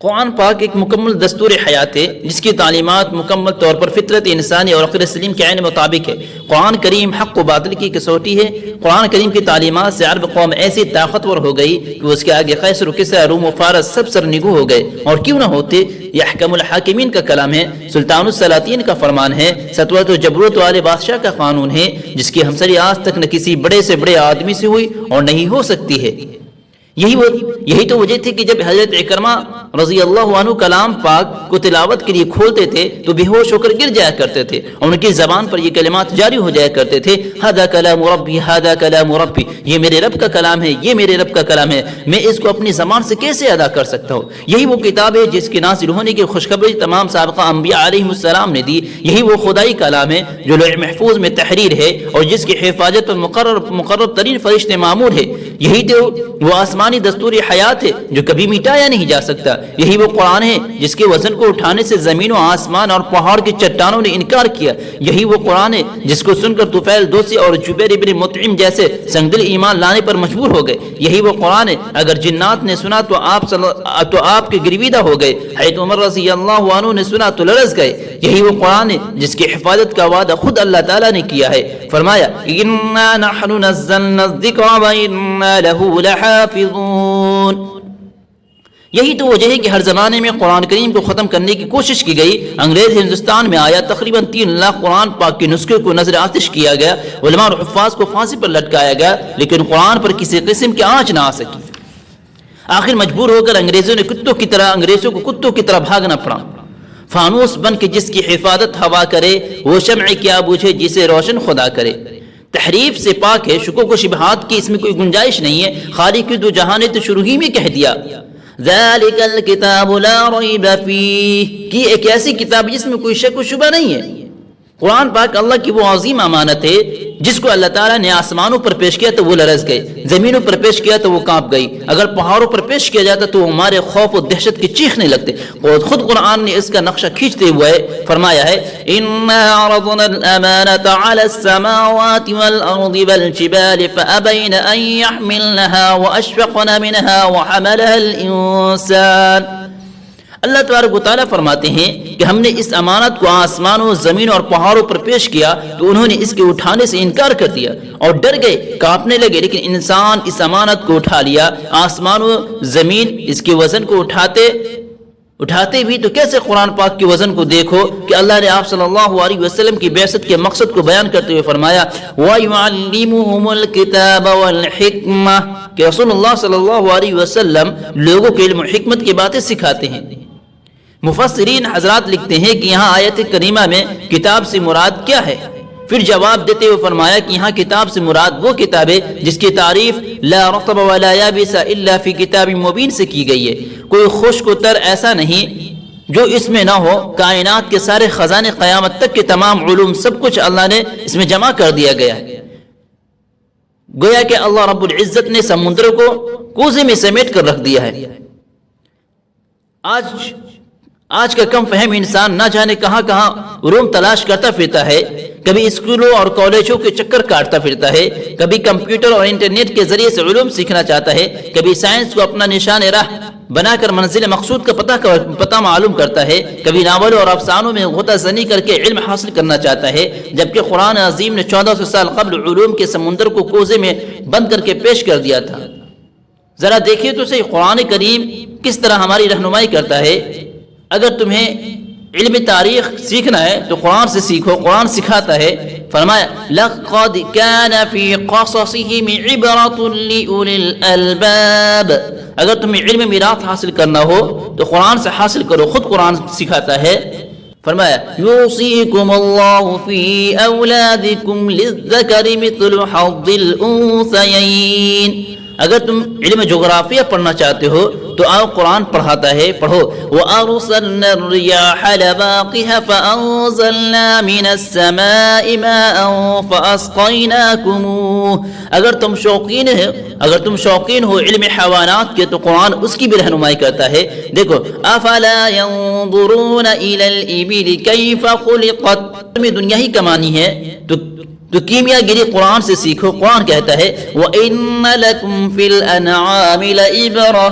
قرآن پاک ایک مکمل دستور حیات ہے جس کی تعلیمات مکمل طور پر فطرت انسانی اور عقل سلیم کے عین مطابق ہے۔ قرآن کریم حق و باطل کی کسوٹی ہے۔ قرآن کریم کی تعلیمات سے عرب قوم ایسی طاقتور ہو گئی کہ اس کے آگے قیصر و کسریٰ، روم و فارس سب سرنگو ہو گئے، اور کیوں نہ ہوتے۔ یہ احکم الحاکمین کا کلام ہے، سلطان السلاطین کا فرمان ہے، سطوت و جبروت والے بادشاہ کا قانون ہے، جس کی ہمسری آج تک نہ کسی بڑے سے بڑے آدمی سے ہوئی اور نہیں ہو سکتی ہے۔ یہی تو وجہ تھی کہ جب حضرت اکرمہ رضی اللہ عنہ کلام پاک کو تلاوت کے لیے کھولتے تھے تو بے ہوش ہو کر گر جایا کرتے تھے، اور ان کی زبان پر یہ کلمات جاری ہو جایا کرتے تھے، ھذا کلام ربی، ھذا کلام ربی، یہ میرے رب کا کلام ہے، یہ میرے رب کا کلام ہے، میں اس کو اپنی زبان سے کیسے ادا کر سکتا ہوں۔ یہی وہ کتاب ہے جس کے نازل ہونے کی خوشخبری تمام سابقہ انبیاء علیہ السلام نے دی۔ یہی وہ خدائی کلام ہے جو لوح محفوظ میں تحریر ہے اور جس کی حفاظت پر مقرر ترین فرشتے مامور ہے۔ یہی تو وہ آسمانی دستور حیات ہے جو کبھی مٹایا نہیں جا سکتا۔ یہی وہ قرآن ہے جس کے وزن کو اٹھانے سے زمین و آسمان اور پہاڑ کی چٹانوں نے انکار کیا۔ یہی وہ قرآن ہے جس کو سن کر طفیل دوسی اور جبیر بن مطعم جیسے سنگدل ایمان لانے پر مجبور ہو گئے۔ یہی وہ قرآن ہے اگر جنات نے سنا تو آپ کے گرویدہ ہو گئے، حضرت عمر رضی اللہ عنہ نے سنا تو لرز گئے۔ یہی وہ قرآن ہے جس کی حفاظت کا وعدہ خود اللہ تعالیٰ نے کیا ہے، فرمایا اِنَّا نَحْنُ نَزَّلْنَا الذِّكْرَ وَإِنَّا لَهُ لَحَافِظُونَ۔ یہی تو وجہ ہے کہ ہر زمانے میں قرآن کریم کو ختم کرنے کی کوشش کی گئی۔ انگریز ہندوستان میں آیا، تقریباً 3 لاکھ قرآن پاک کے نسخے کو نظر آتش کیا گیا، علماء اور حفاظ کو پھانسی پر لٹکایا گیا، لیکن قرآن پر کسی قسم کی آنچ نہ آ سکی۔ آخر مجبور ہو کر انگریزوں کو کتوں کی طرح بھاگنا پڑا۔ فانوس بن کے جس کی حفاظت ہوا کرے، وہ شمع کیا بوجھے جسے روشن خدا کرے۔ تحریف سے پاک ہے، شکوک و شبہات کی اس میں کوئی گنجائش نہیں ہے۔ خالق دو جہاں نے تو شروع ہی میں کہہ دیا ذالک الکتاب لا ریب فیہ، کہ ایک ایسی کتاب جس میں کوئی شک و شبہ نہیں ہے۔ قرآن پاک اللہ کی وہ عظیم امانت ہے جس کو اللہ تعالیٰ نے آسمانوں پر پیش کیا تو وہ لرز گئے، زمینوں پر پیش کیا تو وہ کانپ گئی، اگر پہاڑوں پر پیش کیا جاتا تو وہ ہمارے خوف و دہشت کی چیخنے لگتے۔ خود قرآن نے اس کا نقشہ کھینچتے ہوئے فرمایا ہے اِنَّا عَرَضْنَا الْأَمَانَةَ عَلَى السَّمَاوَاتِ وَالْأَرْضِ وَالْجِبَالِ فَأَبَيْنَ أَن يَحْمِلْنَهَا وَأَشْفَقْنَ مِنْهَا وَحَمَلَهَا الْإِنسَانُ۔ اللہ تبارک و تعالیٰ فرماتے ہیں کہ ہم نے اس امانت کو آسمانوں، زمین اور پہاڑوں پر پیش کیا تو انہوں نے اس کے اٹھانے سے انکار کر دیا اور ڈر گئے، کانپنے لگے، لیکن انسان اس امانت کو اٹھا لیا۔ آسمانوں، زمین اس کے وزن کو اٹھاتے بھی تو کیسے قرآن پاک کے وزن کو دیکھو کہ اللہ نے آپ صلی اللہ علیہ وسلم کی بعثت کے مقصد کو بیان کرتے ہوئے فرمایا وَيُعَلِّمُهُمُ الْكِتَابَ وَالْحِكْمَةَ، کہ رسول اللہ صلی اللہ علیہ وسلم لوگوں کو علم و حکمت کی باتیں سکھاتے ہیں۔ مفسرین حضرات لکھتے ہیں کہ یہاں آیت کریمہ میں کتاب سے مراد کیا ہے، پھر جواب دیتے ہوئے فرمایا کہ یہاں کتاب سے مراد وہ کتاب ہے جس کی تعریف لا رطب ولا یابس الا فی کتاب مبین سے کی گئی ہے۔ کوئی خشک و تر ایسا نہیں جو اس میں نہ ہو۔ کائنات کے سارے خزانے، قیامت تک کے تمام علوم، سب کچھ اللہ نے اس میں جمع کر دیا گیا ہے۔ گویا کہ اللہ رب العزت نے سمندر کو کوزے میں سمیٹ کر رکھ دیا ہے۔ آج کا کم فہم انسان نہ جانے کہاں کہاں علوم تلاش کرتا پھرتا ہے، کبھی اسکولوں اور کالجوں کے چکر کاٹتا پھرتا ہے، کبھی کمپیوٹر اور انٹرنیٹ کے ذریعے سے علوم سیکھنا چاہتا ہے، کبھی سائنس کو اپنا نشان راہ بنا کر منزل مقصود کا پتہ معلوم کرتا ہے، کبھی ناولوں اور افسانوں میں غوطہ زنی کر کے علم حاصل کرنا چاہتا ہے، جبکہ قرآن عظیم نے 1400 سال قبل علوم کے سمندر کو کوزے میں بند کر کے پیش کر دیا تھا۔ ذرا دیکھیے تو صحیح قرآن کریم کس طرح ہماری رہنمائی کرتا ہے۔ اگر تمہیں علم تاریخ سیکھنا ہے تو قرآن سے سیکھو، قرآن سکھاتا ہے۔ فرمایا لَقَدْ كَانَ فِي قَصَصِهِمْ عِبْرَةٌ لِأُولِي الْأَلْبَابِ، اگر تمہیں علم میراث حاصل کرنا ہو تو قرآن سے حاصل کرو، خود قرآن سکھاتا ہے۔ فرمایا يُوصِيكُمُ اللَّهُ فِي أَوْلَادِكُمْ لِلذَّكَرِ مِثْلُ حَظِّ الْأُنثَيَيْنِ، اگر تم علم جغرافیہ پڑھنا چاہتے ہو تو آؤ قرآن پڑھاتا ہے، پڑھو۔ وَأَرْسَلْنَا الرِّيَاحَ لَوَاقِحَ فَأَنزَلْنَا مِنَ السَّمَاءِ مَاءً فَأَسْقَيْنَاكُمُوهُ، اگر تم شوقین ہو علم حیوانات کے تو قرآن اس کی بھی رہنمائی کرتا ہے۔ دیکھو أَفَلَا يَنظُرُونَ إِلَى الْإِبِلِ كَيْفَ خُلِقَتْ، تمہیں دنیا ہی کمانی ہے تو کیمیا گری قرآن سے سیکھو۔ قرآن کہتا ہے وَإِنَّ لَكُمْ فِي الْأَنْعَامِ لَعِبْرَةً،